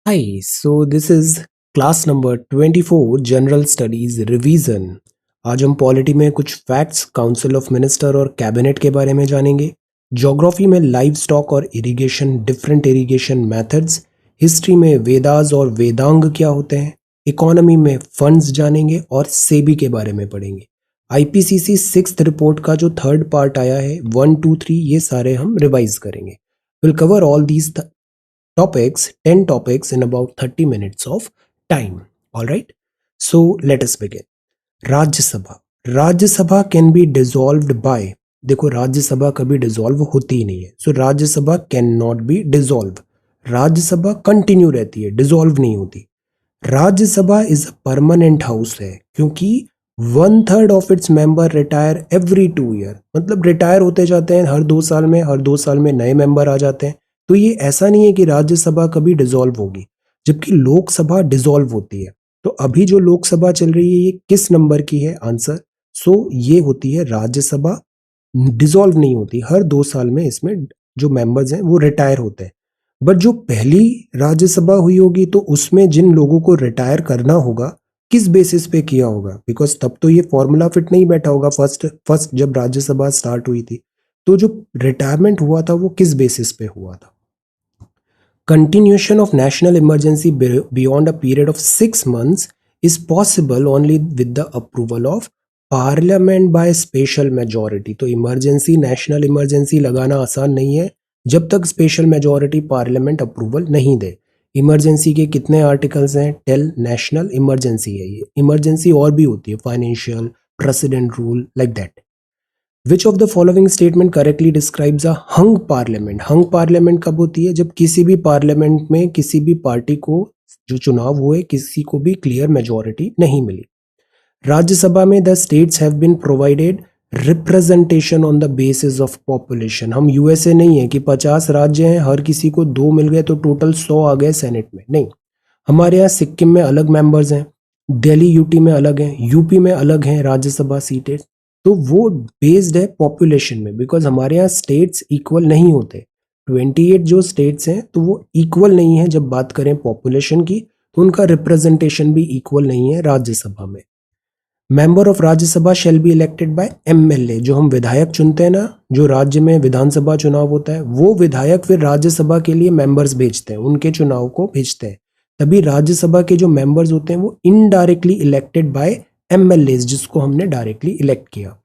Hi, so this is class number 24 general studies revision. आज हम polity में कुछ फैक्ट्स काउंसिल ऑफ मिनिस्टर और कैबिनेट के बारे में जानेंगे। ज्योग्राफी में लाइव स्टॉक और irrigation, different irrigation methods. History में वेदास और वेदांग क्या होते हैं। इकोनॉमी में फंड्स जानेंगे और सेबी के बारे में पढ़ेंगे। आईपीसीसी सिक्स्थ रिपोर्ट का जो थर्ड पार्ट आया है 1, 2, 3 ये सारे हम रिवाइज करेंगे। Will cover all these topics, 10 topics in about 30 minutes of time. All right. So let us begin. Rajya Sabha can be dissolved by. देखो राज्यसभा कभी डिसॉल्व होती ही नहीं है, so Rajya Sabha can not be dissolve. Rajya Sabha continue रहती है, डिसॉल्व नहीं होती। Rajya Sabha is a permanent house है क्योंकि 1/3 of its member retire every 2 year, मतलब रिटायर होते जाते हैं हर 2 साल में, हर 2 साल में नए मेंबर आ जाते हैं। तो ये ऐसा नहीं है कि राज्यसभा कभी डिसॉल्व होगी, जबकि लोकसभा डिसॉल्व होती है। तो अभी जो लोकसभा चल रही है ये किस नंबर की है आंसर? सो ये होती है राज्यसभा, डिसॉल्व नहीं होती, हर 2 साल में इसमें जो मेंबर्स हैं वो रिटायर होते हैं। बट जो पहली राज्यसभा हुई होगी तो उसमें जिन लोगों को रिटायर करना होगा किस बेसिस पे किया होगा, बिकॉज तब तो ये फॉर्मूला फिट नहीं बैठा होगा। फर्स्ट जब राज्यसभा स्टार्ट हुई थी तो जो रिटायरमेंट हुआ था वो किस बेसिस पे हुआ था। Continuation of national emergency beyond a period of 6 months is possible only with the approval of parliament by special majority. तो इमरजेंसी, नेशनल इमरजेंसी लगाना आसान नहीं है जब तक स्पेशल मेजॉरिटी पार्लियामेंट अप्रूवल नहीं दे। इमरजेंसी के कितने आर्टिकल्स हैं? 10 नेशनल इमरजेंसी है ये। इमरजेंसी और भी होती है, financial, president rule, like that. Which of the following statement correctly describes a hung parliament? Hung parliament कब होती है? जब किसी भी पार्लियामेंट में किसी भी पार्टी को जो चुनाव हुए किसी को भी क्लियर मेजॉरिटी नहीं मिली। राज्यसभा में the states have been provided representation on the basis of population. हम यूएसए नहीं है कि 50 राज्य हैं, हर किसी को 2 मिल गए तो टोटल 100 आ गए सेनेट में, नहीं। हमारे यहाँ सिक्किम में अलग मेंबर्स हैं, दिल्ली यूटी में अलग हैं, यूपी में अलग हैं राज्यसभा सीटें। तो वो बेस्ड है पॉपुलेशन में, बिकॉज हमारे यहाँ स्टेट्स इक्वल नहीं होते। 28 जो स्टेट्स हैं तो वो इक्वल नहीं है जब बात करें पॉपुलेशन की, तो उनका रिप्रेजेंटेशन भी इक्वल नहीं है राज्यसभा में। Member of Rajya Sabha shall be elected by MLA. जो हम विधायक चुनते हैं ना, जो राज्य में विधानसभा चुनाव होता है, वो विधायक फिर राज्यसभा के लिए मेंबर्स भेजते हैं, उनके चुनाव को भेजते हैं। तभी राज्यसभा के जो मेंबर्स होते हैं वो इनडायरेक्टली इलेक्टेड बाय एमएलए, जिसको हमने डायरेक्टली इलेक्ट किया।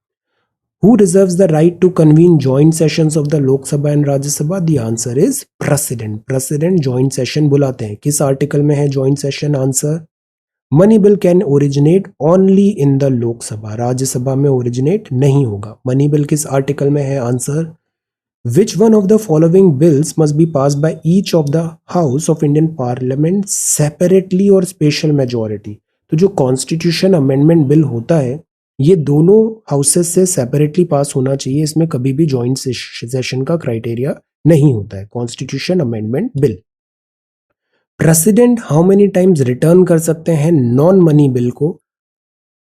Who reserves the right to convene joint sessions of the Lok Sabha and Rajya Sabha? The answer is President. President joint session बुलाते हैं। किस आर्टिकल में है joint session? Answer, money bill can originate only in the Lok Sabha. Rajya Sabha में originate नहीं होगा। Money bill किस article में है? Answer, which one of the following bills must be pass by each of the house of Indian parliament separately और special majority. तो जो constitution amendment bill होता है ये दोनों हाउसेस से सेपरेटली पास होना चाहिए, इसमें कभी भी जॉइंट सेशन का क्राइटेरिया नहीं होता है। Constitution amendment bill. President how many times return कर सकते हैं नॉन मनी बिल को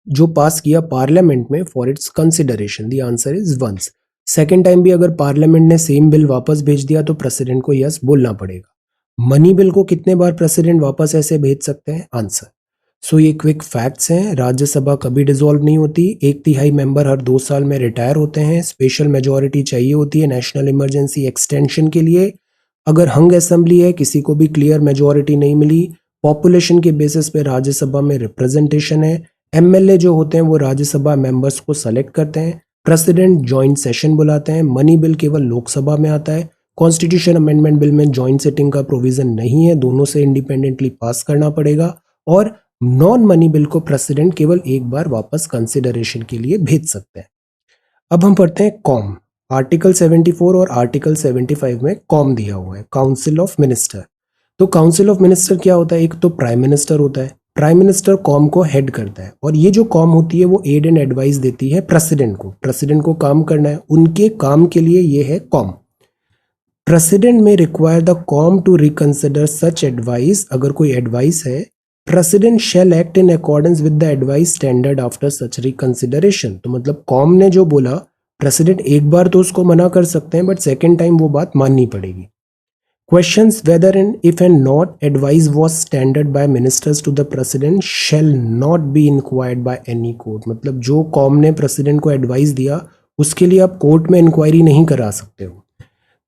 जो पास किया पार्लियामेंट में for its consideration? The answer is once. Second time भी अगर पार्लियामेंट ने सेम बिल वापस भेज दिया तो प्रेसिडेंट को यस बोलना पड़ेगा। मनी बिल को कितने बार प्रेसिडेंट वापस ऐसे भेज सकते हैं? आंसर। सो ये क्विक फैक्ट्स हैं। राज्यसभा कभी डिसॉल्व नहीं होती, 1/3 मेंबर हर 2 साल में रिटायर होते हैं, स्पेशल मेजॉरिटी चाहिए होती है नेशनल इमरजेंसी एक्सटेंशन के लिए। अगर हंग असेंबली है, किसी को भी क्लियर मेजॉरिटी नहीं मिली, पॉपुलेशन के बेसिस पे राज्यसभा में रिप्रेजेंटेशन है। एमएलए जो होते हैं वो राज्यसभा मेंबर्स को सेलेक्ट करते हैं। प्रेसिडेंट जॉइंट सेशन बुलाते हैं। मनी बिल केवल लोकसभा में आता है। कॉन्स्टिट्यूशन अमेंडमेंट बिल में जॉइंट सिटिंग का प्रोविजन नहीं है, दोनों से इंडिपेंडेंटली पास करना पड़ेगा। और नॉन मनी बिल को प्रेसिडेंट केवल एक बार वापस कंसिडरेशन के लिए भेज सकते हैं। अब हम पढ़ते हैं कॉम। आर्टिकल 74 और आर्टिकल 75 में कॉम दिया हुआ है, काउंसिल ऑफ मिनिस्टर। तो काउंसिल ऑफ मिनिस्टर क्या होता है? एक तो प्राइम मिनिस्टर होता है, प्राइम मिनिस्टर कॉम को हेड करता है, और ये जो कॉम होती है वो एड एंड एडवाइस देती है प्रेसिडेंट को। प्रेसिडेंट को काम करना है, उनके काम के लिए ये है CoM. President may require the CoM to reconsider such advice. अगर कोई एडवाइस है, president shall act in accordance with the advice tendered after such reconsideration. तो मतलब कॉम ने जो बोला, प्रेसिडेंट एक बार तो उसको मना कर सकते हैं बट सेकेंड टाइम वो बात माननी पड़ेगी। Questions whether and if and not advice was tendered by ministers to the president shall not be inquired by any court. मतलब जो कॉम ने प्रेसिडेंट को एडवाइस दिया उसके लिए आप कोर्ट में इंक्वायरी नहीं करा सकते हो.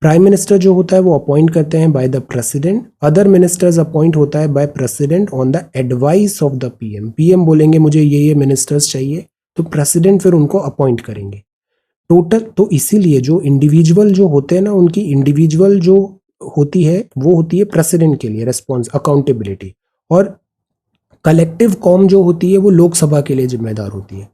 प्राइम मिनिस्टर जो होता है वो अपॉइंट करते हैं by the president. Other ministers appoint होता है by president on the advice of the PM. PM बोलेंगे मुझे ये मिनिस्टर्स चाहिए तो प्रेसिडेंट फिर उनको अपॉइंट करेंगे. टोटल तो इसीलिए जो इंडिविजुअल जो होते हैं ना उनकी इंडिविजुअल जो होती है वो होती है प्रेसिडेंट के लिए रिस्पॉन्स अकाउंटेबिलिटी, और कलेक्टिव कॉम जो होती है वो लोकसभा के लिए जिम्मेदार होती है.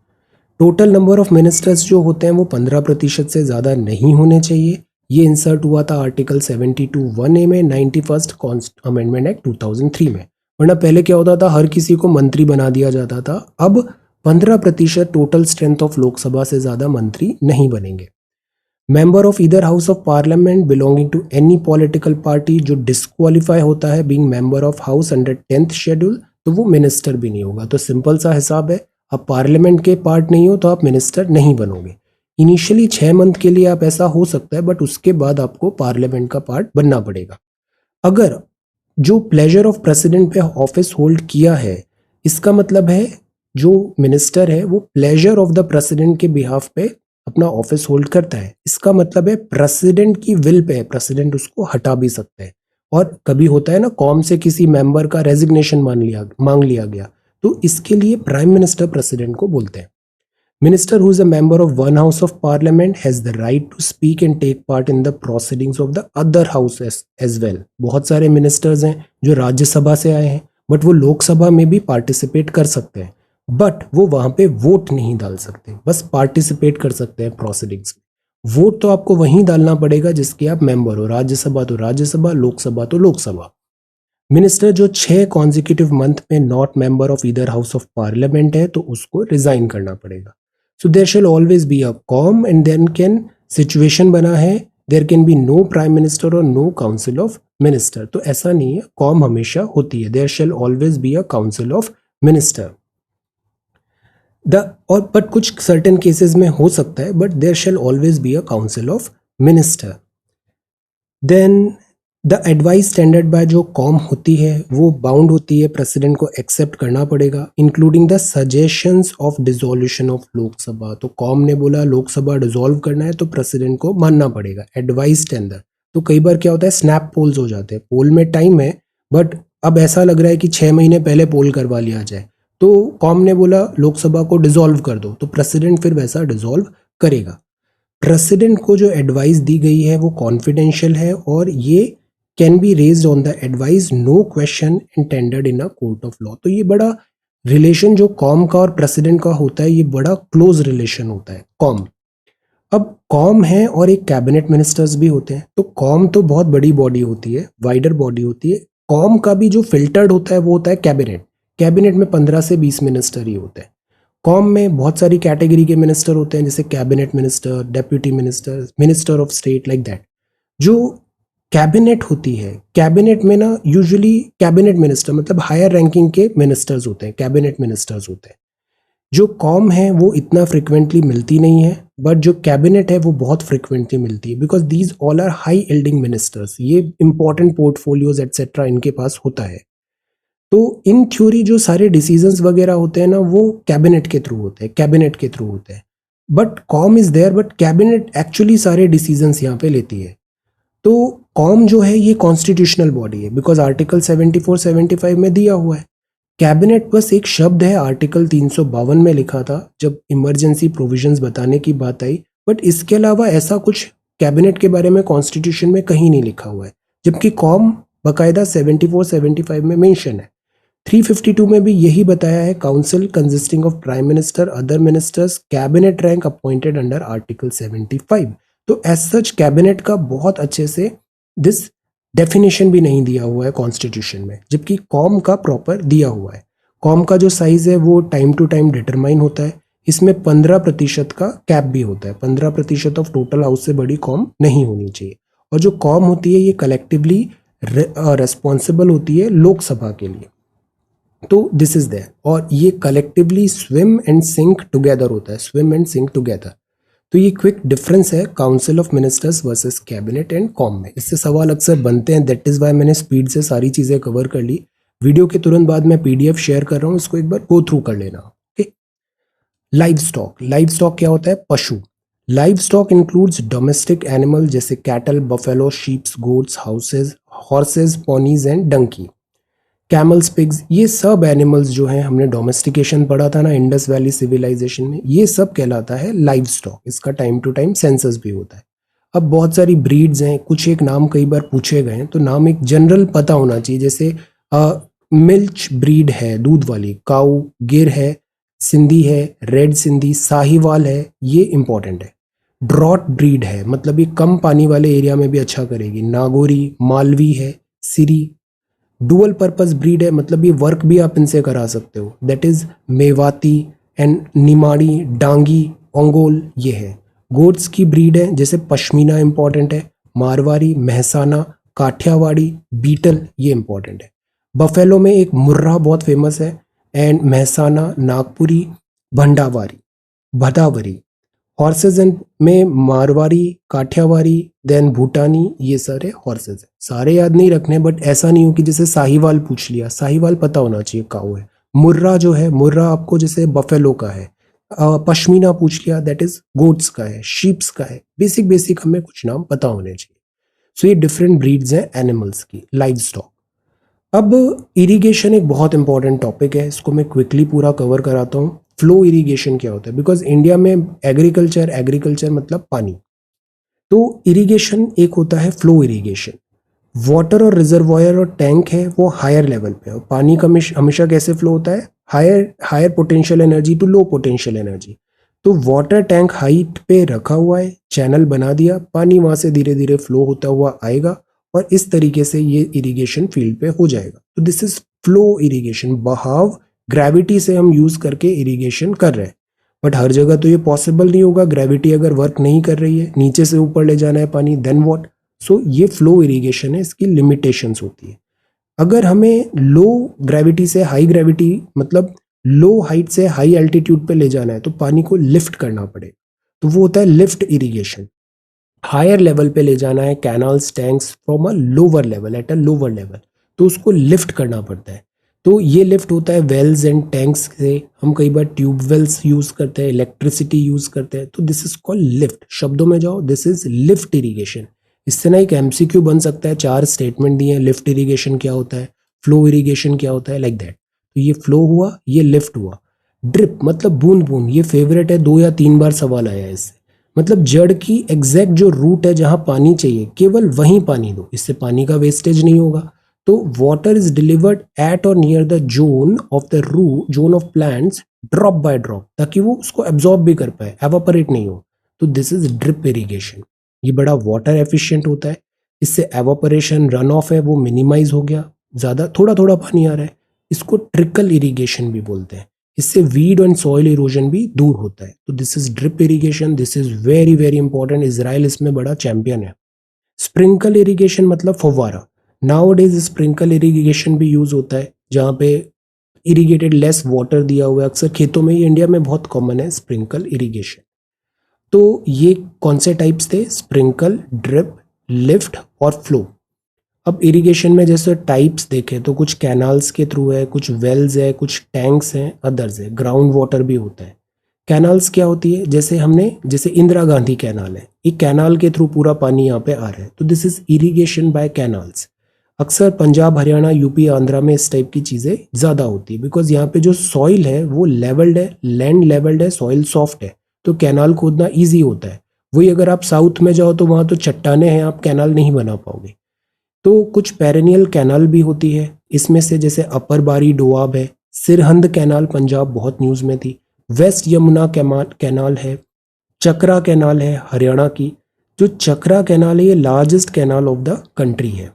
टोटल नंबर ऑफ मिनिस्टर्स जो होते हैं वो 15% से ज़्यादा नहीं होने चाहिए. ये इंसर्ट हुआ था आर्टिकल 72(1)(a) में 91st अमेंडमेंट एक्ट 2003 में. वरना पहले क्या होता था, हर किसी को मंत्री बना दिया जाता था. अब 15% टोटल स्ट्रेंथ ऑफ लोकसभा से ज़्यादा मंत्री नहीं बनेंगे. Member of either house of parliament belonging to any political party जो डिस्क्वालीफाई होता है being member of house under 10th schedule तो वो मिनिस्टर भी नहीं होगा. तो सिंपल सा हिसाब है, आप पार्लियामेंट के पार्ट नहीं हो तो आप मिनिस्टर नहीं बनोगे. इनिशियली 6 मंथ के लिए आप ऐसा हो सकता है, बट उसके बाद आपको पार्लियामेंट का पार्ट बनना पड़ेगा. अगर जो प्लेजर ऑफ प्रेसिडेंट पे ऑफिस होल्ड किया है, इसका मतलब है जो मिनिस्टर है वो प्लेजर ऑफ द प्रेसिडेंट के बिहाफ पे अपना ऑफिस होल्ड करता है. इसका मतलब है प्रेसिडेंट की विल पे प्रेसिडेंट उसको हटा भी सकते हैं. और कभी होता है ना, कॉम से किसी मेंबर का रेजिग्नेशन मांग लिया गया तो इसके लिए प्राइम मिनिस्टर प्रेसिडेंट को बोलते हैं. Minister who is a member of one house of parliament has the right to speak and take part in the proceedings of the other house as well. बहुत सारे मिनिस्टर्स हैं जो राज्यसभा से आए हैं बट वो लोकसभा में भी पार्टिसिपेट कर सकते हैं, बट वो वहां पे वोट नहीं डाल सकते, बस पार्टिसिपेट कर सकते हैं प्रोसीडिंग्स में. वोट तो आपको वहीं डालना पड़ेगा जिसके आप मेंबर हो. राज्यसभा तो राज्यसभा, लोकसभा तो लोकसभा. मिनिस्टर जो 6 कॉन्जिक्यूटिव मंथ में not member of either house of parliament है तो उसको रिजाइन करना पड़ेगा. So there shall always be a CoM and then can situation बना है there can be no prime minister और नो काउंसिल ऑफ मिनिस्टर. तो ऐसा नहीं है, कॉम हमेशा होती है. There shall always be a council of minister. और बट कुछ सर्टेन केसेस में हो सकता है, but there shall always be a council of minister. Then the advice tendered by जो कॉम होती है वो बाउंड होती है, प्रेसिडेंट को एक्सेप्ट करना पड़ेगा, including the suggestions of dissolution of Lok Sabha. तो कॉम ने बोला लोकसभा डिसॉल्व करना है तो प्रेसिडेंट को मानना पड़ेगा. एडवाइस स्टैंडर्ड तो कई बार क्या होता है, स्नैप पोल्स हो जाते हैं. पोल में टाइम है बट अब ऐसा लग रहा है कि 6 महीने पहले पोल करवा लिया जाए, तो कॉम ने बोला लोकसभा को डिसॉल्व कर दो तो प्रेसिडेंट फिर वैसा डिसॉल्व करेगा. प्रेसिडेंट को जो एडवाइस दी गई है वो कॉन्फिडेंशियल है और ये can be raised on the advice, no question and tendered in a court of law. तो ये बड़ा रिलेशन जो कॉम का और प्रेसिडेंट का होता है ये बड़ा क्लोज रिलेशन होता है. कॉम, अब कॉम है और एक कैबिनेट मिनिस्टर्स भी होते हैं. तो कॉम तो बहुत बड़ी बॉडी होती है, वाइडर बॉडी होती है. कॉम का भी जो फिल्टर्ड होता है वो होता है कैबिनेट. कैबिनेट में 15 से 20 मिनिस्टर ही होते हैं. कॉम में बहुत सारी कैटेगरी के मिनिस्टर होते हैं जैसे cabinet minister, deputy minister, minister of state, like that. जो कैबिनेट होती है, कैबिनेट में ना यूजुअली कैबिनेट मिनिस्टर मतलब हायर रैंकिंग के मिनिस्टर्स होते हैं, कैबिनेट मिनिस्टर्स होते हैं. जो कॉम है वो इतना फ्रिक्वेंटली मिलती नहीं है, बट जो कैबिनेट है वो बहुत फ्रिक्वेंटली मिलती है because these all are high holding ministers. ये इंपॉर्टेंट पोर्टफोलियोज एटसेट्रा इनके पास होता है. तो इन थ्योरी जो सारे डिसीजंस वगैरह होते हैं ना वो कैबिनेट के थ्रू होते हैं, कैबिनेट के थ्रू होते हैं. But CoM is there but cabinet actually सारे डिसीजंस यहाँ पे लेती है. तो कॉम जो है ये कॉन्स्टिट्यूशनल बॉडी है बिकॉज आर्टिकल 74-75 में दिया हुआ है. कैबिनेट बस एक शब्द है, आर्टिकल 352 में लिखा था जब इमरजेंसी प्रोविजंस बताने की बात आई, बट इसके अलावा ऐसा कुछ कैबिनेट के बारे में कॉन्स्टिट्यूशन में कहीं नहीं लिखा हुआ है. जबकि कॉम बाकायदा 74-75 में मेंशन है. 352 में भी यही बताया है, council consisting of prime minister, other ministers, cabinet rank appointed under article 75. तो एज सच कैबिनेट का बहुत अच्छे से दिस डेफिनेशन भी नहीं दिया हुआ है कॉन्स्टिट्यूशन में, जबकि कॉम का प्रॉपर दिया हुआ है. कॉम का जो साइज है वो टाइम टू टाइम डिटरमाइन होता है. इसमें 15% का कैप भी होता है. 15% ऑफ टोटल हाउस से बड़ी कॉम नहीं होनी चाहिए. और जो कॉम होती है ये कलेक्टिवली रेस्पॉन्सिबल होती है लोकसभा के लिए. तो दिस इज देयर, और ये collectively swim and sink together होता है, स्विम एंड सिंक टुगेदर. तो ये क्विक डिफरेंस है council of ministers versus cabinet and CoM में। इससे सवाल अक्सर बनते हैं, दैट इज वाई मैंने स्पीड से सारी चीजें कवर कर ली। वीडियो के तुरंत बाद मैं पीडीएफ शेयर कर रहा हूँ, इसको एक बार गो थ्रू कर लेना। Okay, live stock. Live stock क्या होता है? पशु। Live stock includes domestic animal जैसे cattle, buffalo, sheeps, goats, houses, horses, ponies and donkey. Camels, pigs, ये सब एनिमल्स जो हैं, हमने डोमेस्टिकेशन पढ़ा था ना इंडस वैली सिविलाइजेशन में, ये सब कहलाता है लाइव स्टॉक। इसका टाइम टू टाइम सेंसस भी होता है। अब बहुत सारी ब्रीड्स हैं, कुछ एक नाम कई बार पूछे गए हैं, तो नाम एक जनरल पता होना चाहिए। जैसे मिल्च ब्रीड है, दूध वाली, काऊ, गिर है, सिंधी है, रेड सिंधी, साहिवाल है, ये इंपॉर्टेंट है। ड्रॉट ब्रीड है, मतलब ये कम पानी वाले एरिया में भी अच्छा करेगी। नागोरी, मालवी है, सिरी। डुअल पर्पस ब्रीड है, मतलब ये वर्क भी आप इनसे करा सकते हो, that is Mewati and Nimari, Dangi, Ongole, ये है। गोट्स की ब्रीड है, जैसे पश्मीना इंपॉर्टेंट है, मारवाड़ी, महसाना, काठियावाड़ी, बीटल, ये इंपॉर्टेंट है। बफेलो में एक मुर्रा बहुत फेमस है, एंड महसाना, नागपुरी, भंडावारी, भदावरी। हॉर्सेज में मारवाड़ी, काठियावाड़ी, देन भूटानी, ये सारे हॉर्सेज है। सारे याद नहीं रखने, बट ऐसा नहीं हो कि जैसे साहिवाल पूछ लिया, साहिवाल पता होना चाहिए काऊ है। मुर्रा जो है, मुर्रा आपको जैसे बफेलो का है। पश्मीना पूछ लिया, दैट इज गोट्स का है, शीप्स का है। बेसिक बेसिक हमें कुछ नाम पता होने चाहिए। सो ये डिफरेंट ब्रीड्स हैं एनिमल्स की, लाइव स्टॉक। अब इरिगेशन एक बहुत इंपॉर्टेंट टॉपिक है, इसको मैं क्विकली पूरा कवर कराता हूँ। फ्लो इरिगेशन क्या होता है? बिकॉज इंडिया में एग्रीकल्चर मतलब पानी, तो इरिगेशन एक होता है फ्लो इरिगेशन। वाटर और रिजर्वायर और टैंक है वो हायर लेवल पे, और पानी का हमेशा कैसे फ्लो होता है? Higher potential energy to low potential energy. तो वाटर टैंक हाइट पे रखा हुआ है, चैनल बना दिया, पानी वहां से धीरे धीरे फ्लो होता हुआ आएगा, और इस तरीके से ये इरिगेशन फील्ड पे हो जाएगा। तो दिस इज फ्लो इरिगेशन। बहाव, ग्रेविटी से हम यूज करके इरिगेशन कर रहे हैं, बट हर जगह तो ये पॉसिबल नहीं होगा। ग्रेविटी अगर वर्क नहीं कर रही है, नीचे से ऊपर ले जाना है पानी, देन व्हाट? सो ये फ्लो इरिगेशन है, इसकी लिमिटेशंस होती है। अगर हमें लो ग्रेविटी से हाई ग्रेविटी, मतलब लो हाइट से हाई एल्टीट्यूड पे ले जाना है, तो पानी को लिफ्ट करना पड़ेगा, तो वो होता है लिफ्ट इरिगेशन। हायर लेवल पे ले जाना है canals, tanks from a lower level, at a lower level, तो उसको लिफ्ट करना पड़ता है। तो ये लिफ्ट होता है वेल्स एंड टैंक्स से। हम कई बार ट्यूब वेल्स यूज करते हैं, इलेक्ट्रिसिटी यूज करते हैं, तो दिस इज कॉल्ड लिफ्ट। शब्दों में जाओ, दिस इज लिफ्ट इरिगेशन। इससे ना एक एमसीक्यू बन सकता है, 4 स्टेटमेंट दिए हैं, लिफ्ट इरिगेशन क्या होता है, फ्लो इरिगेशन क्या होता है, लाइक दैट। तो ये फ्लो हुआ, ये लिफ्ट हुआ। ड्रिप मतलब बूंद बूंद, ये फेवरेट है, 2 या 3 बार सवाल आया है इससे। मतलब जड़ की एग्जैक्ट जो रूट है जहां पानी चाहिए, केवल वहीं पानी दो, इससे पानी का वेस्टेज नहीं होगा। तो water is delivered at or near the zone of the root, zone of plants, drop by drop, ताकि वो उसको एब्जॉर्ब भी कर पाए, एवापोरेट नहीं हो। तो दिस इज ड्रिप इरिगेशन। ये बड़ा वाटर एफिशिएंट होता है, इससे एवापोरेशन, रन ऑफ है वो मिनिमाइज हो गया, ज्यादा थोड़ा थोड़ा पानी आ रहा है। इसको ट्रिकल इरिगेशन भी बोलते हैं। इससे वीड एंड सॉइल इरोजन भी दूर होता है। तो this is drip irrigation, this is very very important. Israel इसमें बड़ा चैंपियन है। स्प्रिंकल इरिगेशन मतलब फव्वारा। नाउ डेज स्प्रिंकल इरिगेशन भी यूज होता है, जहाँ पे इरिगेटेड लेस वाटर दिया हुआ है, अक्सर खेतों में, ये इंडिया में बहुत कॉमन है स्प्रिंकल इरिगेशन। तो ये कौन से टाइप्स थे? स्प्रिंकल, ड्रिप, लिफ्ट और फ्लो। अब इरिगेशन में जैसे टाइप्स देखें तो कुछ कैनाल्स के थ्रू है, कुछ वेल्स है, कुछ टैंक्स हैं, अदर्स है, ग्राउंड वाटर भी होता है। कैनाल्स क्या होती है? जैसे इंदिरा गांधी कैनाल है, एक कैनाल के थ्रू पूरा पानी यहाँ पे आ रहा है, तो this is irrigation by canals. अक्सर पंजाब, हरियाणा, यूपी, आंध्रा में इस टाइप की चीज़ें ज़्यादा होती है, बिकॉज यहाँ पे जो सॉइल है वो लेवल्ड है, लैंड लेवल्ड है, सॉइल सॉफ्ट है, तो कैनाल खोदना ईजी होता है। वही अगर आप साउथ में जाओ तो वहाँ तो चट्टाने हैं, आप कैनाल नहीं बना पाओगे। तो कुछ पेरेनियल कैनाल भी होती है, इसमें से जैसे अपर बारी डोआब है, सिरहंद कैनाल पंजाब बहुत न्यूज़ में थी, वेस्ट यमुना कैनाल है, चक्रा कैनाल है हरियाणा की। जो चक्रा कैनाल है ये largest canal of the country है।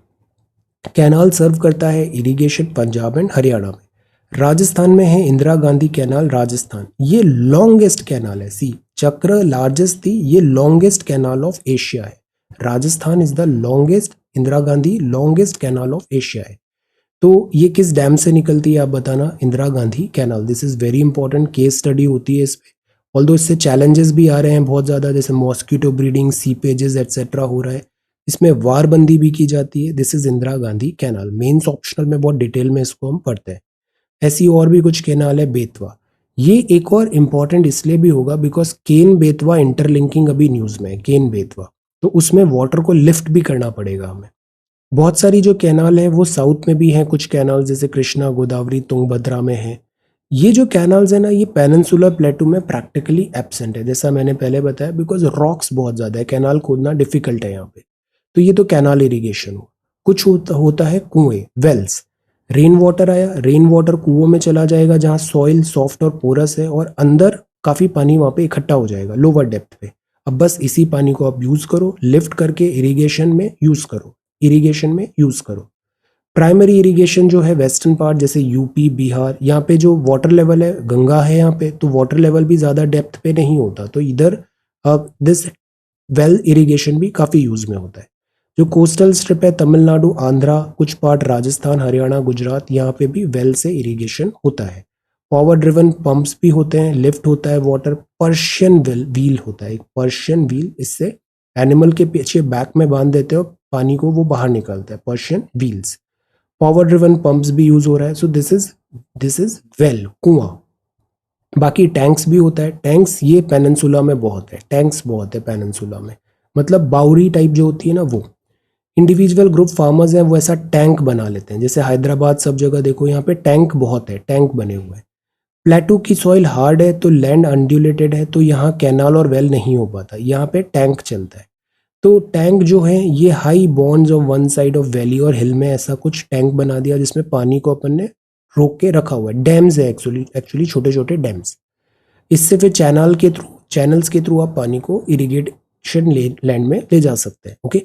कैनाल सर्व करता है इरिगेशन पंजाब एंड हरियाणा में। राजस्थान में है इंदिरा गांधी कैनाल, राजस्थान, ये लॉन्गेस्ट कैनाल है। सी, चक्र लार्जेस्ट थी, ये लॉन्गेस्ट कैनाल ऑफ एशिया है। Rajasthan is the longest, Indira Gandhi longest canal of Asia है। तो ये किस डैम से निकलती है आप बताना? Indira Gandhi canal. This is very important, case study होती है इस पे। ऑल्दो इससे चैलेंजेस भी आ रहे हैं बहुत ज़्यादा, जैसे मॉस्किटो ब्रीडिंग, सीपेजेस एट्सेट्रा हो रहा है, इसमें वारबंदी भी की जाती है। This is Indira Gandhi canal, mains optional में बहुत डिटेल में इसको हम पढ़ते हैं। ऐसी और भी कुछ कैनाल है, बेतवा। ये एक और इम्पॉर्टेंट इसलिए भी होगा बिकॉज केन बेतवा इंटरलिंकिंग अभी न्यूज में है, केन बेतवा, तो उसमें वाटर को लिफ्ट भी करना पड़ेगा हमें। बहुत सारी जो कैनाल है वो साउथ में भी हैं, कुछ कैनाल जैसे कृष्णा, गोदावरी, तुंगभद्रा में है। ये जो कैनाल्स है ना, ये पेनिनसुलर प्लेटू में प्रैक्टिकली एब्सेंट है, जैसा मैंने पहले बताया, बिकॉज रॉक्स बहुत ज्यादा है, कैनाल खोदना डिफिकल्ट है यहाँ पे। तो ये तो कैनाल इरिगेशन हो। कुछ होता है कुएं, वेल्स। रेन वाटर आया, रेन वाटर कुओं में चला जाएगा जहाँ सॉइल सॉफ्ट और पोरस है और अंदर काफी पानी वहां पे इकट्ठा हो जाएगा लोअर डेप्थ पे। अब बस इसी पानी को आप यूज करो, लिफ्ट करके इरिगेशन में यूज करो, इरिगेशन में यूज करो। प्राइमरी इरिगेशन जो है वेस्टर्न पार्ट जैसे यूपी, बिहार, यहाँ पे जो वाटर लेवल है, गंगा है यहाँ पे, तो वाटर लेवल भी ज्यादा डेप्थ पे नहीं होता, तो इधर दिस वेल इरिगेशन भी काफी यूज में होता है। जो कोस्टल स्ट्रिप है, तमिलनाडु, आंध्रा, कुछ पार्ट राजस्थान, हरियाणा, गुजरात, यहाँ पे भी वेल से इरिगेशन होता है। पावर ड्रिवन पंप्स भी होते हैं, लिफ्ट होता है वाटर, पर्शियन व्हील होता है, एक पर्शियन व्हील, इससे एनिमल के पीछे बैक में बांध देते हो पानी को, वो बाहर निकलता है, Persian wheels. Power driven pumps भी यूज हो रहा है। सो दिस इज वेल, कुआं। बाकी टैंक्स भी होता है, टैंक्स ये पेनिनसुला में बहुत है, टैंक्स बहुत है पेनिनसुला में, मतलब बाउरी टाइप जो होती है ना वो। इंडिविजुअल ग्रुप फार्मर्स हैं वो ऐसा टैंक बना लेते हैं, जैसे हैदराबाद सब जगह देखो यहाँ पे टैंक बहुत है, टैंक बने हुए हैं। प्लेटू की सॉइल हार्ड है तो लैंड अनड्यूलेटेड है, तो यहाँ कैनाल और वेल नहीं हो पाता, यहाँ पे टैंक चलता है। तो टैंक जो है ये high bonds of one side of valley और हिल में ऐसा कुछ टैंक बना दिया जिसमें पानी को अपन ने रोक के रखा हुआ है। डैम्स है एक्चुअली छोटे छोटे डैम्स। इससे फिर चैनल्स के थ्रू आप पानी को इरिगेशन लैंड में ले जा सकते हैं। ओके,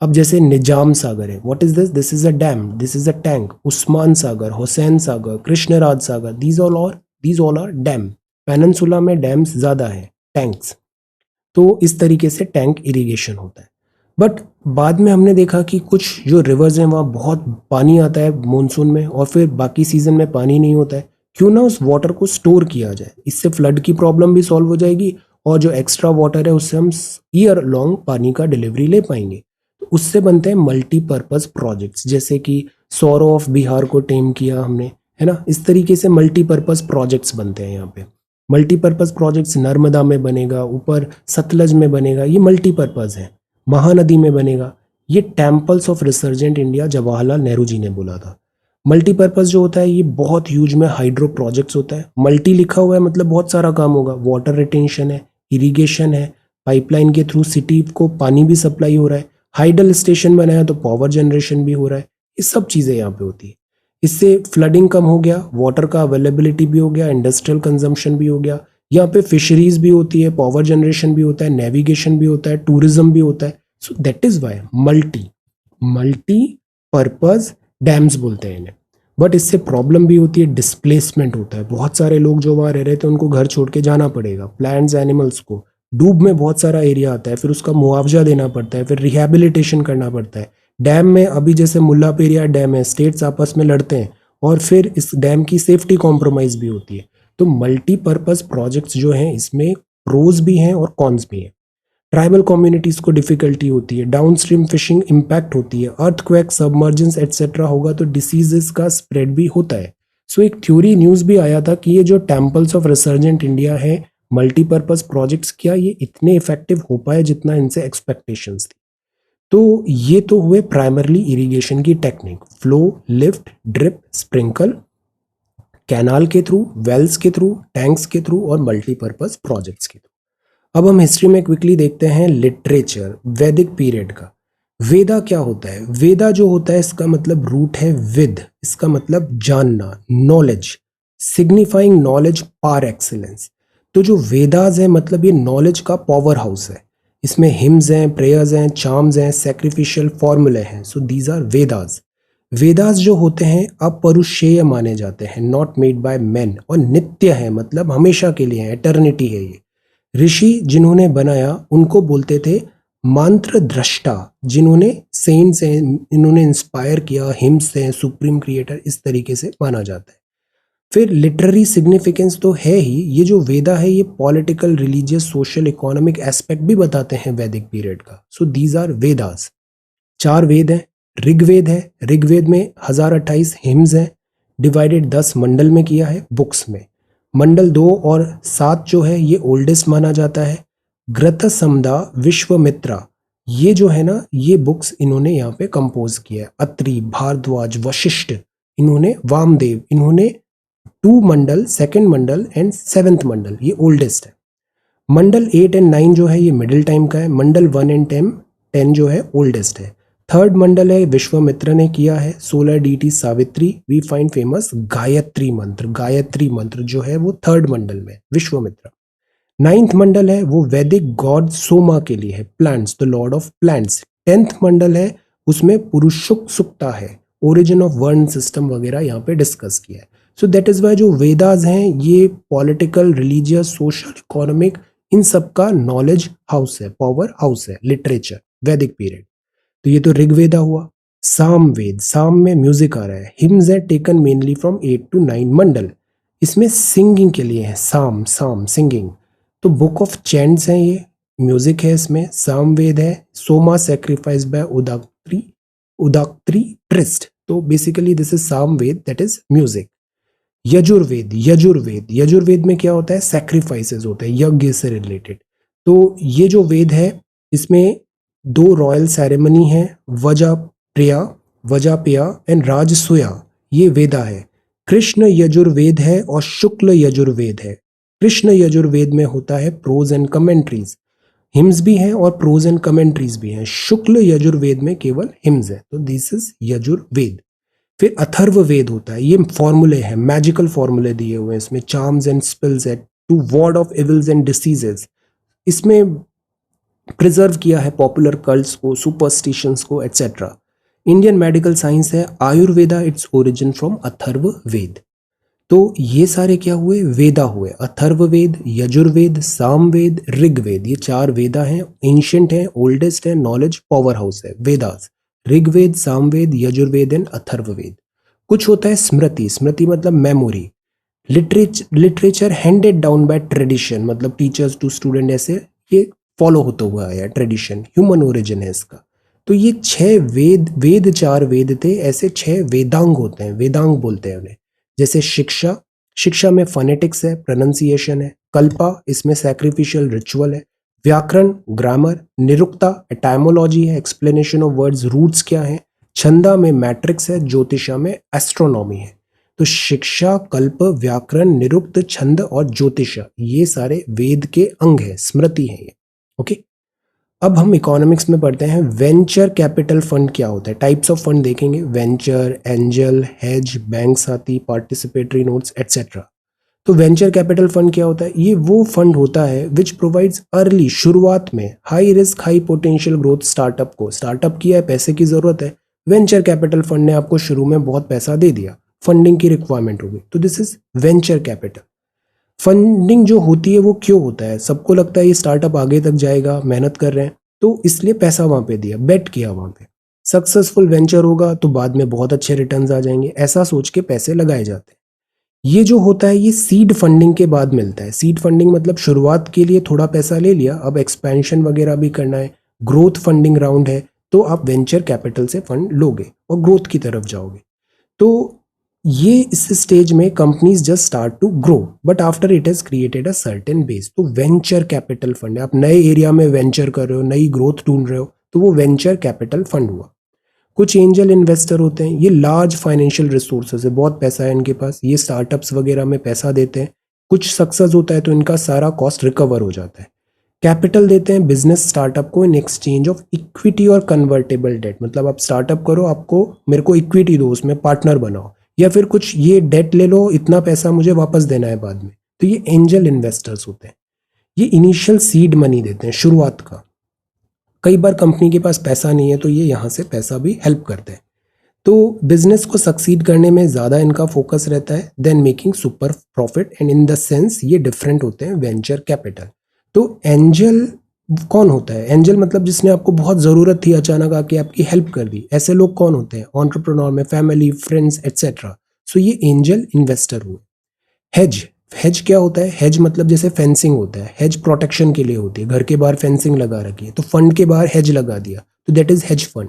अब जैसे निजाम सागर है, what is this? This is a dam, this is a tank. Usman Sagar, Hussain Sagar, Krishnaraja Sagar, these all are dam. Peninsula में डैम्स ज्यादा है, टैंक्स। तो इस तरीके से टैंक इरिगेशन होता है। बट बाद में हमने देखा कि कुछ जो रिवर्स हैं वहाँ बहुत पानी आता है मानसून में और फिर बाकी सीजन में पानी नहीं होता है। क्यों ना उस वाटर को स्टोर किया जाए, इससे फ्लड की प्रॉब्लम भी सॉल्व हो जाएगी और जो एक्स्ट्रा वाटर है उससे हम ईयर लॉन्ग पानी का डिलीवरी ले पाएंगे। तो उससे बनते हैं मल्टीपर्पज प्रोजेक्ट्स, जैसे कि सौरो ऑफ बिहार को टेम किया हमने, है ना। इस तरीके से मल्टीपर्पज प्रोजेक्ट्स बनते हैं यहाँ पे। मल्टीपर्पज प्रोजेक्ट्स नर्मदा में बनेगा, ऊपर सतलज में बनेगा, ये मल्टीपर्पज है। महानदी में बनेगा। ये temples of resurgent India Jawaharlal Nehru ji ने बोला था। मल्टीपर्पज जो होता है ये बहुत ह्यूज में हाइड्रो प्रोजेक्ट्स होता है। मल्टी लिखा हुआ है मतलब बहुत सारा काम होगा, वाटर रिटेंशन है, इरिगेशन है, पाइपलाइन के थ्रू सिटी को पानी भी सप्लाई हो रहा है, हाइडल स्टेशन बनाया तो पावर जनरेशन भी हो रहा है, ये सब चीजें यहाँ पे होती है। इससे फ्लडिंग कम हो गया, वाटर का अवेलेबिलिटी भी हो गया, इंडस्ट्रियल कंजम्पशन भी हो गया। यहाँ पे फिशरीज भी होती है, पावर जनरेशन भी होता है, नेविगेशन भी होता है, टूरिज्म भी होता है। So that is why multi purpose dams बोलते हैं इन्हें। बट इससे प्रॉब्लम भी होती है, डिस्प्लेसमेंट होता है। बहुत सारे लोग जो वहाँ रह रहे थे उनको घर छोड़ के जाना पड़ेगा, प्लांट्स एनिमल्स को। डूब में बहुत सारा एरिया आता है, फिर उसका मुआवजा देना पड़ता है, फिर रिहेबिलिटेशन करना पड़ता है। डैम में अभी जैसे मुल्ला पेरियार डैम है, स्टेट्स आपस में लड़ते हैं और फिर इस डैम की सेफ्टी कॉम्प्रोमाइज भी होती है। तो मल्टीपर्पज प्रोजेक्ट्स जो हैं इसमें प्रोज भी हैं और कॉन्स भी हैं। ट्राइबल कम्युनिटीज को डिफिकल्टी होती है, डाउन स्ट्रीम फिशिंग इम्पैक्ट होती है, अर्थक्वेक, सबमर्जेंस एटसेट्रा होगा तो डिसीजेस का स्प्रेड भी होता है। सो एक थ्योरी न्यूज भी आया था कि ये जो टेम्पल्स ऑफ रिसर्जेंट इंडिया है, मल्टीपर्पज प्रोजेक्ट्स, क्या ये इतने इफेक्टिव हो पाए जितना इनसे एक्सपेक्टेशंस थी। तो ये तो हुए प्राइमरली इरिगेशन की technique, flow, lift, drip, sprinkle, canal के थ्रू, वेल्स के थ्रू, टैंक्स के थ्रू और मल्टीपर्पज प्रोजेक्ट्स के थ्रू। अब हम हिस्ट्री में क्विकली देखते हैं लिटरेचर, वैदिक पीरियड का। वेदा क्या होता है? वेदा जो होता है इसका मतलब रूट है विद, इसका मतलब जानना, knowledge, signifying knowledge par excellence. तो जो वेदास है मतलब ये नॉलेज का पावर हाउस है। इसमें हिम्स हैं, प्रेयर्स हैं, चार्म्स हैं, सैक्रिफिशियल फॉर्मूले हैं। So these are Vedas. Vedas जो होते हैं अपरुषेय माने जाते हैं, नॉट मेड बाय मेन, और नित्य है मतलब हमेशा के लिए है, एटर्निटी है ये। ऋषि जिन्होंने बनाया उनको बोलते थे मंत्र दृष्टा, जिन्होंने सेंट्स हैं, इन्होंने इंस्पायर किया, हिम्स हैं, सुप्रीम क्रिएटर, इस तरीके से माना जाता है। फिर लिटरेरी सिग्निफिकेंस तो है ही, ये जो वेदा है ये political, religious, social, economic aspect भी बताते हैं वैदिक पीरियड का। So these are Vedas. 4 Veda हैं। ऋग्वेद है, ऋग्वेद में 1028 हिम्स हैं, डिवाइडेड 10 मंडल में किया है बुक्स में। मंडल 2 और 7 जो है ये ओल्डेस्ट माना जाता है। ग्रथ समदा, विश्वमित्रा, ये जो है ना ये बुक्स इन्होंने यहाँ पे कंपोज किया है। अत्रि, भारद्वाज, वशिष्ठ, इन्होंने वामदेव, इन्होंने 2 मंडल, सेकंड मंडल एंड 7th मंडल, ये ओल्डेस्ट है। मंडल 8 एंड 9 जो है ये मिडिल टाइम का है। मंडल 1 एंड 10 जो है ओल्डेस्ट है। थर्ड मंडल है विश्वामित्र ने किया है। 16 deity Savitri, we find famous Gayatri mantra. Gayatri मंत्र जो है वो थर्ड मंडल में विश्वामित्र। 9th मंडल है वो वैदिक गॉड सोमा के लिए है, plants, the Lord of plants. 10th मंडल है उसमें पुरुषुक सुक्ता है, ओरिजिन ऑफ वर्ण सिस्टम वगैरह यहाँ पे डिस्कस किया है। सो दैट इज वाई जो वेदास हैं ये पॉलिटिकल, रिलीजियस, सोशल, इकोनॉमिक, इन सब का नॉलेज हाउस है, पावर हाउस है, लिटरेचर वैदिक पीरियड। तो ये तो ऋग्वेदा हुआ। साम वेद, साम में म्यूजिक आ रहा है। हिम्स है टेकन मेनली फ्रॉम 8 to 9 मंडल, इसमें सिंगिंग के लिए है। साम, साम सिंगिंग। तो बुक ऑफ चैंट्स है, ये म्यूजिक है इसमें। साम वेद है। Soma sacrifice by Udgatri, Udgatri priest, तो basically this is Sama Veda, that is music. Yajurveda, Yajurveda, Yajurveda में क्या होता है, सैक्रिफाइसेस होते हैं, यज्ञ से रिलेटेड। तो ये जो वेद है इसमें 2 रॉयल सेरेमनी है, वजाप्रिया, वजापिया एंड राजसूया, ये वेदा है। कृष्ण यजुर्वेद है और शुक्ल यजुर्वेद है। कृष्ण यजुर्वेद में होता है प्रोज एंड कमेंट्रीज, हिम्स भी हैं और प्रोज एंड कमेंट्रीज भी हैं। शुक्ल यजुर्वेद में केवल हिम्स है, तो दिस इज यजुर्वेद। फिर अथर्व वेद होता है, ये फॉर्मूले हैं, मैजिकल फॉर्मूले दिए हुए हैं इसमें, चार्म्स एंड स्पेल्स है to ward off evils and diseases. इसमें प्रिजर्व किया है पॉपुलर कल्ट्स को, सुपरस्टिशंस को, एटसेट्रा। इंडियन मेडिकल साइंस है Ayurveda, its origin from Atharva Veda. तो ये सारे क्या हुए, वेदा हुए। अथर्व वेद, यजुर्वेद, सामवेद, ऋग्वेद, ये 4 वेदा हैं, एंशिएंट हैं, ओल्डेस्ट हैं, नॉलेज पावर हाउस है वेदास। ऋग्वेद, सामवेद, यजुर्वेद एंड अथर्ववेद। कुछ होता है स्मृति, स्मृति मतलब memory. Literature handed down by tradition, मतलब टीचर्स टू स्टूडेंट, ऐसे ये फॉलो होता हुआ आया ट्रेडिशन, ह्यूमन ओरिजिन है इसका। तो ये 6 वेद, वेद 4 वेद थे, ऐसे 6 वेदांग होते हैं, वेदांग बोलते हैं उन्हें। जैसे शिक्षा, शिक्षा में फोनेटिक्स है, प्रोनाउंसिएशन है। कल्पा, इसमें सैक्रिफिशियल रिचुअल है। व्याकरण, ग्रामर। निरुक्ता, एटाइमोलॉजी है, एक्सप्लेनेशन ऑफ वर्ड्स, रूट्स क्या है। छंदा में मैट्रिक्स है, ज्योतिषा में एस्ट्रोनॉमी है। तो शिक्षा, कल्प, व्याकरण, निरुक्त, छंद और ज्योतिषा, ये सारे वेद के अंग है, स्मृति है ये। ओके, अब हम इकोनॉमिक्स में पढ़ते हैं वेंचर कैपिटल फंड क्या होता है। टाइप्स ऑफ फंड देखेंगे, वेंचर, एंजल, हेज, बैंक्स आती, पार्टिसिपेटरी नोट्स, एटसेट्रा। तो वेंचर कैपिटल फंड क्या होता है, ये वो फंड होता है विच प्रोवाइड्स अर्ली, शुरुआत में high risk high potential growth startup को। स्टार्टअप किया है, पैसे की जरूरत है, वेंचर कैपिटल फंड ने आपको शुरू में बहुत पैसा दे दिया, फंडिंग की रिक्वायरमेंट होगी, तो this is venture capital. Funding जो होती है वो क्यों होता है, सबको लगता है ये स्टार्टअप आगे तक जाएगा, मेहनत कर रहे हैं, तो इसलिए पैसा वहां पे दिया, बेट किया वहां पे। सक्सेसफुल वेंचर होगा तो बाद में बहुत अच्छे रिटर्न्स आ जाएंगे, ऐसा सोच के पैसे लगाए जाते हैं। ये जो होता है ये सीड फंडिंग के बाद मिलता है। सीड फंडिंग मतलब शुरुआत के लिए थोड़ा पैसा ले लिया, अब एक्सपेंशन वगैरह भी करना है, ग्रोथ फंडिंग राउंड है, तो आप वेंचर कैपिटल से फंड लोगे और ग्रोथ की तरफ जाओगे। तो ये इस स्टेज में companies just start to grow, but after it has created a certain base, तो वेंचर कैपिटल फंड है। आप नए एरिया में वेंचर कर रहे हो, नई ग्रोथ ढूंढ रहे हो, तो वो वेंचर कैपिटल फंड हुआ। कुछ एंजल इन्वेस्टर होते हैं, ये लार्ज फाइनेंशियल रिसोर्सेज है, बहुत पैसा है इनके पास, ये स्टार्टअप्स वगैरह में पैसा देते हैं। कुछ सक्सेस होता है तो इनका सारा कॉस्ट रिकवर हो जाता है। कैपिटल देते हैं बिजनेस स्टार्टअप को इन एक्सचेंज ऑफ इक्विटी और कन्वर्टेबल डेट, मतलब आप स्टार्टअप करो, आपको मेरे को इक्विटी दो, उसमें पार्टनर बनाओ, या फिर कुछ ये डेट ले लो, इतना पैसा मुझे वापस देना है बाद में। तो ये एंजल इन्वेस्टर्स होते हैं। ये इनिशियल सीड मनी देते हैं, शुरुआत का। कई बार कंपनी के पास पैसा नहीं है तो ये यहाँ से पैसा भी हेल्प करते हैं। तो बिजनेस को सक्सीड करने में ज़्यादा इनका फोकस रहता है then making super profit, and in the sense ये डिफरेंट होते हैं वेंचर कैपिटल। तो एंजल कौन होता है, एंजल मतलब जिसने आपको बहुत ज़रूरत थी, अचानक आके आपकी हेल्प कर दी, ऐसे लोग कौन होते हैं, एंटरप्रेन्योर में फैमिली, फ्रेंड्स, एटसेट्रा। सो ये एंजल इन्वेस्टर हुए। हेज, हेज क्या होता है? हेज मतलब जैसे फेंसिंग होता है, हेज प्रोटेक्शन के लिए होती है, घर के बाहर फेंसिंग लगा रखी है तो फंड के बाहर हेज लगा दिया, तो दैट इज हेज फंड।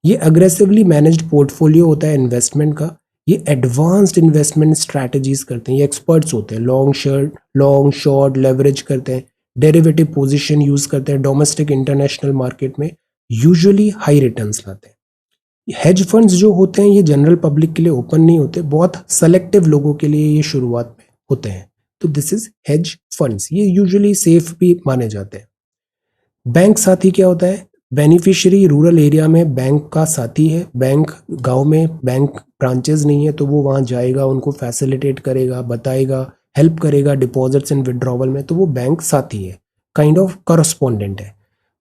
ये अग्रेसिवली मैनेज्ड पोर्टफोलियो होता है इन्वेस्टमेंट का। ये एडवांस्ड इन्वेस्टमेंट स्ट्रैटेजीज करते हैं, ये एक्सपर्ट्स होते हैं, लॉन्ग शॉर्ट लेवरेज करते हैं, डेरिवेटिव पोजीशन यूज करते हैं, डोमेस्टिक इंटरनेशनल मार्केट में यूजुअली हाई रिटर्न्स लाते हैं। हेज फंड्स जो होते हैं ये जनरल पब्लिक के लिए ओपन नहीं होते, बहुत सेलेक्टिव लोगों के लिए ये शुरुआत में होते हैं। तो दिस इज हेज फंड्स, ये यूजुअली सेफ भी माने जाते हैं। बैंक साथी क्या होता है? बेनिफिशियरी रूरल एरिया में बैंक का साथी है, बैंक गांव में बैंक ब्रांचेस नहीं है तो वो वहां जाएगा, उनको फैसिलिटेट करेगा, बताएगा, हेल्प करेगा डिपॉजिट्स एंड विड्रॉवल में, तो वो बैंक साथी है, काइंड ऑफ करस्पॉन्डेंट है।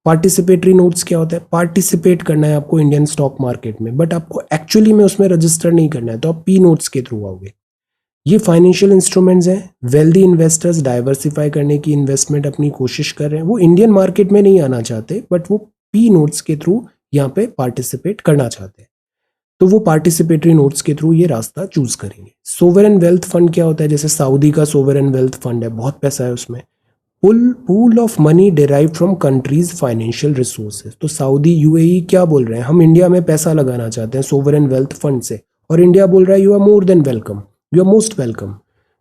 पार्टिसिपेटरी नोट्स क्या होता है? पार्टिसिपेट करना है आपको इंडियन स्टॉक मार्केट में, बट आपको एक्चुअली में उसमें रजिस्टर नहीं करना है, तो आप पी नोट्स के थ्रू आओगे। ये फाइनेंशियल इंस्ट्रूमेंट्स हैं, वेल्दी इन्वेस्टर्स डाइवर्सिफाई करने की इन्वेस्टमेंट अपनी कोशिश कर रहे हैं, वो इंडियन मार्केट में नहीं आना चाहते बट वो पी नोट्स के थ्रू यहाँ पे पार्टिसिपेट करना चाहते हैं, तो वो पार्टिसिपेटरी नोट्स के थ्रू ये रास्ता चूज करेंगे। सोवरेन वेल्थ फंड क्या होता है? जैसे सऊदी का सोवरेन वेल्थ फंड है, बहुत पैसा है उसमें। Pool of money derive from countries financial resources, तो सऊदी यूएई क्या बोल रहे हैं? हम इंडिया में पैसा लगाना चाहते हैं सोवरेन वेल्थ फंड से, और इंडिया बोल रहा है you are more than welcome, you are most welcome.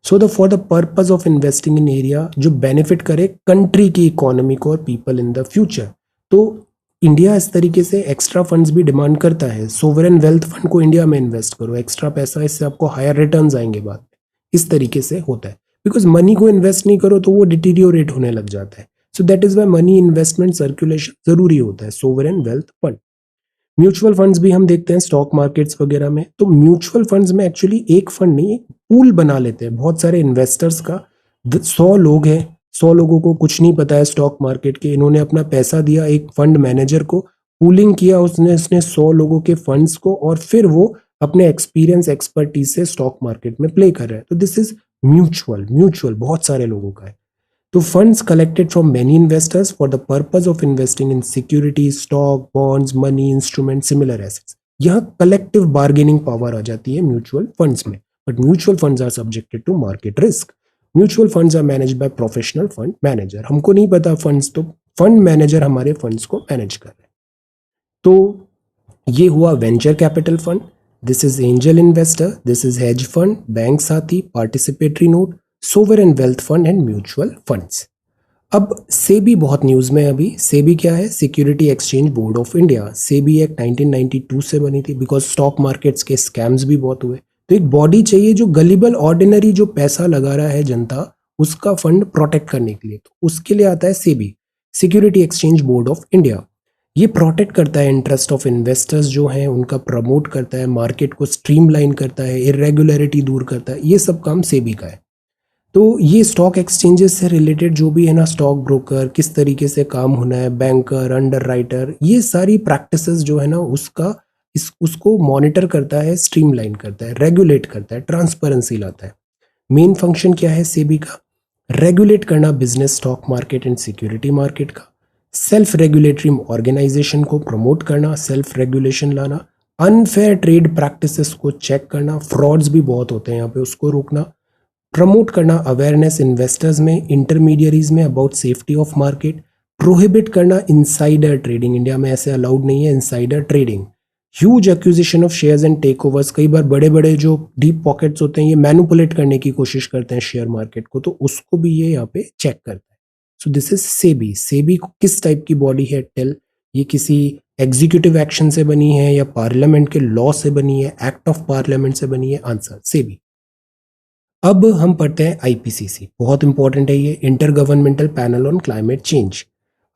So the for the purpose of investing in area जो बेनिफिट करे कंट्री की इकोनॉमी को और पीपल इन द फ्यूचर, तो इंडिया इस तरीके से एक्स्ट्रा फंड्स भी डिमांड करता है, सोवरेन वेल्थ फंड को इंडिया में इन्वेस्ट करो, एक्स्ट्रा पैसा, इससे आपको हायर रिटर्न्स आएंगे बाद में, इस तरीके से होता है। बिकॉज मनी को इन्वेस्ट नहीं करो तो वो डिटीरियोरेट होने लग जाता है, so that is why money investment circulation जरूरी होता है, sovereign wealth fund. Mutual funds भी हम देखते हैं स्टॉक मार्केट्स वगैरह में, तो म्यूचुअल फंड्स में एक्चुअली एक फंड नहीं, एक पूल बना लेते हैं बहुत सारे इन्वेस्टर्स का। 100 लोग हैं, 100 लोगों को कुछ नहीं पता है स्टॉक मार्केट के, इन्होंने अपना पैसा दिया एक फंड मैनेजर को, पूलिंग किया उसने 100 लोगों के फंड्स को, और फिर वो अपने एक्सपीरियंस एक्सपर्टीज से स्टॉक मार्केट में प्ले कर रहे हैं, तो दिस इज म्यूचुअल बहुत सारे लोगों का है। तो funds collected from many investors for the purpose of investing in securities, stock, bonds, money, instrument, similar assets. यहाँ कलेक्टिव बार्गेनिंग पावर आ जाती है म्यूचुअल फंड्स में, but mutual funds are subjected to market risk. Mutual funds are managed by professional fund manager, हमको नहीं पता funds, तो fund manager हमारे फंड्स को मैनेज कर रहे हैं। तो ये हुआ venture capital fund, this is angel investor, this is hedge fund, bank साथी, participatory note, sovereign wealth fund and mutual funds. अब सेबी बहुत न्यूज में है अभी। सेबी क्या है? Security exchange board of India. SEBI act 1992 से बनी थी, बिकॉज स्टॉक मार्केट्स के स्कैम्स भी बहुत हुए, तो एक बॉडी चाहिए जो गलीबल ऑर्डिनरी जो पैसा लगा रहा है जनता, उसका फंड प्रोटेक्ट करने के लिए, तो उसके लिए आता है SEBI, security exchange board of India. ये प्रोटेक्ट करता है इंटरेस्ट ऑफ इन्वेस्टर्स जो हैं उनका, प्रमोट करता है, मार्केट को स्ट्रीमलाइन करता है, इरेगुलरिटी दूर करता है, ये सब काम सेबी का है। तो ये स्टॉक एक्सचेंजेस से रिलेटेड जो भी है ना, स्टॉक ब्रोकर किस तरीके से काम होना है, बैंकर, अंडर राइटर, ये सारी प्रैक्टिसेस जो है ना उसको मॉनिटर करता है, स्ट्रीमलाइन करता है, रेगुलेट करता है, ट्रांसपेरेंसी लाता है। मेन फंक्शन क्या है सेबी का? रेगुलेट करना business, stock market and security market का, सेल्फ रेगुलेटरी ऑर्गेनाइजेशन को प्रमोट करना, सेल्फ रेगुलेशन लाना, अनफेयर ट्रेड प्रैक्टिसेस को चेक करना, फ्रॉड्स भी बहुत होते हैं यहाँ पे, उसको रोकना, प्रमोट करना अवेयरनेस इन्वेस्टर्स में, इंटरमीडियरीज में about safety of market, prohibit करना इनसाइडर ट्रेडिंग, इंडिया में ऐसे अलाउड नहीं है insider trading, huge acquisition of shares and takeovers, कई बार बड़े बड़े जो डीप पॉकेट्स होते हैं ये मैनिपुलेट करने की कोशिश करते हैं शेयर मार्केट को, तो उसको भी ये यहाँ पे चेक करता है। So this is SEBI. SEBI किस टाइप की बॉडी है? टेल, ये किसी एग्जीक्यूटिव एक्शन से बनी है या पार्लियामेंट के लॉ से बनी है, एक्ट ऑफ पार्लियामेंट से बनी है? आंसर सेबी। अब हम पढ़ते हैं आईपीसीसी, बहुत इंपॉर्टेंट है ये, inter governmental panel on climate change.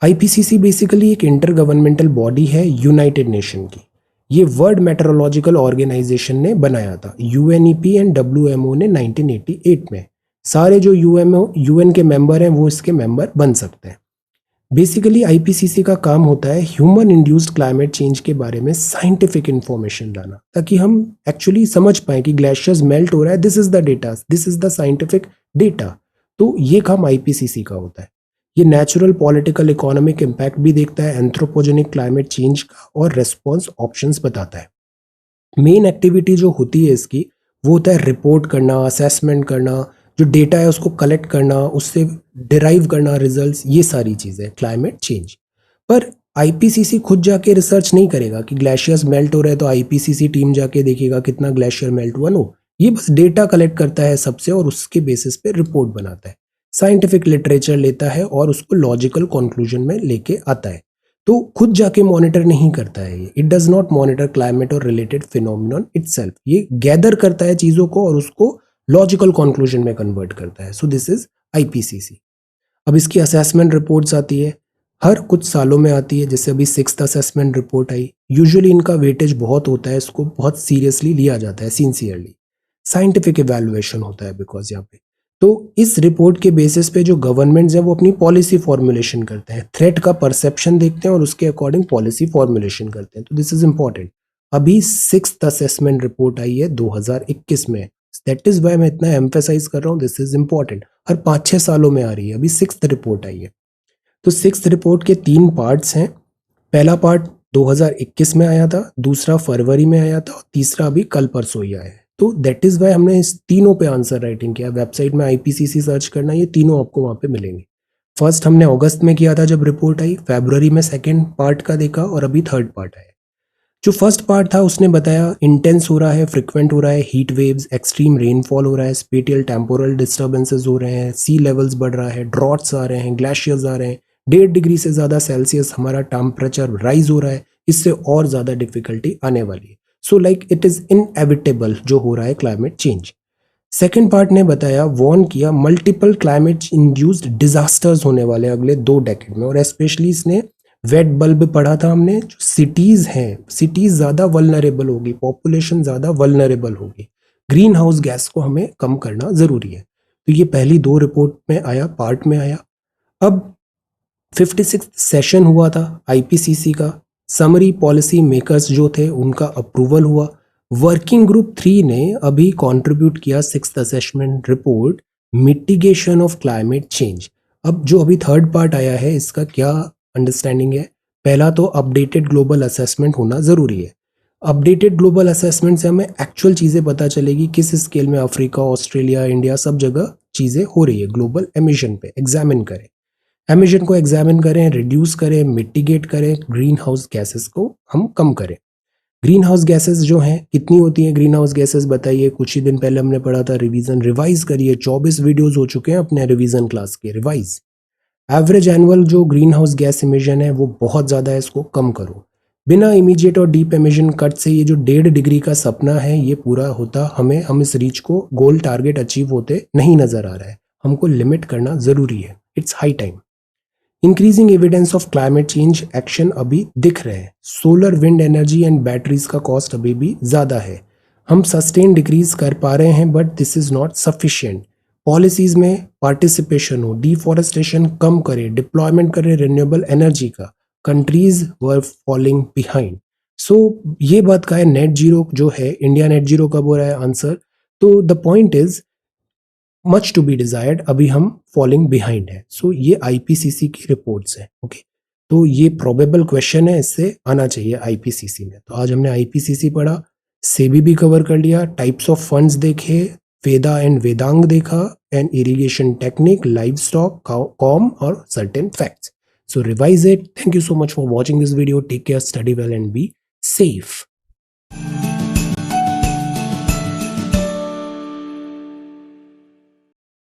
IPCC basically एक इंटर गवर्नमेंटल बॉडी है यूनाइटेड नेशन की, ये वर्ल्ड मेट्रोलॉजिकल ऑर्गेनाइजेशन ने बनाया था, यूएनईपी एंड डब्ल्यूएमओ ने 1988 में। सारे जो यूएन के मेंबर हैं वो इसके मेंबर बन सकते हैं। बेसिकली आईपीसीसी का काम होता है ह्यूमन इंड्यूस्ड क्लाइमेट चेंज के बारे में साइंटिफिक इंफॉर्मेशन लाना, ताकि हम एक्चुअली समझ पाए कि ग्लेशियर्स मेल्ट हो रहा है, this is the data, this is the scientific data. तो ये काम आईपीसीसी का होता है। ये नेचुरल, पॉलिटिकल, इकोनॉमिक इम्पैक्ट भी देखता है, एंथ्रोपोजेनिक क्लाइमेट चेंज का, और रेस्पॉन्स ऑप्शंस बताता है। मेन एक्टिविटी जो होती है इसकी वो होता है रिपोर्ट करना, असेसमेंट करना, जो डेटा है उसको कलेक्ट करना, उससे डिराइव करना रिजल्ट्स, ये सारी चीज़ें क्लाइमेट चेंज। पर आईपीसीसी खुद जाके रिसर्च नहीं करेगा कि ग्लेशियर्स मेल्ट हो रहे हैं तो आईपीसीसी टीम जाके देखेगा कितना ग्लेशियर मेल्ट हुआ। नो, ये बस डेटा कलेक्ट करता है सबसे और उसके बेसिस पे रिपोर्ट बनाता है, साइंटिफिक लिटरेचर लेता है और उसको लॉजिकल कंक्लूजन में लेके आता है। तो खुद जाके मॉनिटर नहीं करता है ये, it does not monitor climate और रिलेटेड फिनोमिनन इटसेल्फ। ये गैदर करता है चीज़ों को और उसको लॉजिकल कंक्लूजन में कन्वर्ट करता है। So this is IPCC. अब इसकी असेसमेंट रिपोर्ट्स आती है, हर कुछ सालों में आती है। जैसे अभी 6th असेसमेंट रिपोर्ट आई, यूजुअली इनका वेटेज बहुत होता है, इसको बहुत सीरियसली लिया जाता है, सिंसियरली साइंटिफिक इवैल्यूएशन होता है बिकॉज यहाँ पे। तो इस रिपोर्ट के बेसिस पे जो गवर्नमेंट्स है वो अपनी पॉलिसी फॉर्मुलेशन करते हैं, थ्रेट का परसेप्शन देखते हैं और उसके अकॉर्डिंग पॉलिसी फॉर्मुलेशन करते हैं। तो दिस इज इंपॉर्टेंट। अभी 6th असेसमेंट रिपोर्ट आई है 2021 में, दैट इज वाई मैं इतना एम्फेसाइज कर रहा हूँ, दिस इज इंपॉर्टेंट। हर 5-6 सालों में आ रही है, अभी 6th रिपोर्ट आई है। तो 6th रिपोर्ट के 3 पार्ट्स हैं। पहला पार्ट 2021 में आया था, दूसरा फरवरी में आया था और तीसरा अभी कल परसों ही आया है। तो दैट इज वाई हमने इस तीनों पे आंसर राइटिंग किया। वेबसाइट में आईपीसीसी सर्च करना, ये तीनों आपको वहां पे मिलेंगे। फर्स्ट हमने अगस्त में किया था जब रिपोर्ट आई, फरवरी में सेकेंड पार्ट का देखा और अभी थर्ड पार्ट आया। जो फर्स्ट पार्ट था उसने बताया इंटेंस हो रहा है, फ्रिक्वेंट हो रहा है, हीट वेव्स, एक्सट्रीम रेनफॉल हो रहा है, स्पेटियल टेम्पोरल डिस्टर्बेंसेस हो रहे हैं, सी लेवल्स बढ़ रहा है, ड्रॉट्स आ रहे हैं, ग्लेशियर्स आ रहे हैं, 1.5 डिग्री से ज़्यादा सेल्सियस हमारा टेम्परेचर राइज हो रहा है, इससे और ज़्यादा डिफिकल्टी आने वाली है। So like it is inevitable जो हो रहा है क्लाइमेट चेंज। सेकेंड पार्ट ने बताया, वार्न किया, मल्टीपल क्लाइमेट इंड्यूस्ड डिजास्टर्स होने वाले अगले 2 डेकेड में। और स्पेशली इसने वेट बल्ब पढ़ा था हमने, जो सिटीज हैं, सिटीज ज़्यादा वल्नरेबल होगी, पॉपुलेशन ज़्यादा वल्नरेबल होगी, ग्रीन हाउस गैस को हमें कम करना ज़रूरी है। तो ये पहली 2 रिपोर्ट में आया, पार्ट में आया। अब 56th सेशन हुआ था आईपीसीसी का, समरी पॉलिसी मेकर्स जो थे उनका अप्रूवल हुआ। वर्किंग ग्रुप 3 ने अभी कंट्रीब्यूट किया 6th assessment report, mitigation of climate change. अब जो अभी थर्ड पार्ट आया है इसका क्या अंडरस्टैंडिंग है? पहला तो अपडेटेड ग्लोबल असेसमेंट होना ज़रूरी है। अपडेटेड ग्लोबल असेसमेंट से हमें एक्चुअल चीज़ें पता चलेगी किस स्केल में अफ्रीका, ऑस्ट्रेलिया, इंडिया सब जगह चीज़ें हो रही है। ग्लोबल एमिशन पे एग्जामिन करें, एमिशन को एग्जामिन करें, रिड्यूस करें, मिटिगेट करें, ग्रीन हाउस गैसेस को हम कम करें। ग्रीन हाउस गैसेस जो हैं कितनी होती हैं ग्रीन हाउस गैसेस बताइए? कुछ ही दिन पहले हमने पढ़ा था, रिवीजन रिवाइज करिए, 24 वीडियोस हो चुके हैं अपने रिवीजन क्लास के, रिवाइज। एवरेज एनुअल जो ग्रीन हाउस गैस इमिशन है वो बहुत ज़्यादा है, इसको कम करो। बिना इमीडिएट और डीप एमिशन कट से ये जो 1.5 डिग्री का सपना है ये पूरा होता हमें, हम इस रीच को, गोल टारगेट अचीव होते नहीं नजर आ रहा है। हमको लिमिट करना ज़रूरी है, it's high time. Increasing evidence of climate change action अभी दिख रहे हैं। Solar, wind energy and batteries का कॉस्ट अभी भी ज़्यादा है, हम सस्टेन डिक्रीज कर पा रहे हैं but this is not sufficient. Policies में पार्टिसिपेशन हो, डिफॉरेस्टेशन कम करें, डिप्लॉयमेंट करें रिन्यूएबल एनर्जी का, कंट्रीज वर फॉलिंग बिहाइंड। सो ये बात का है, नेट जीरो जो है, इंडिया नेट जीरो कब हो रहा है? आंसर, तो the point is much to be desired, अभी हम फॉलिंग बिहाइंड है। सो ये आईपीसीसी की रिपोर्ट्स है। ओके, तो ये प्रोबेबल क्वेश्चन है, इससे आना चाहिए आईपीसीसी में। तो आज हमने आईपीसीसी पढ़ा, सेबी भी कवर कर लिया, टाइप्स ऑफ फंड्स देखे, वेदा एंड वेदांग देखा, and irrigation technique, live stock, कॉम और certain facts. So revise it. Thank you so much for watching this video. Take care, study well and be safe.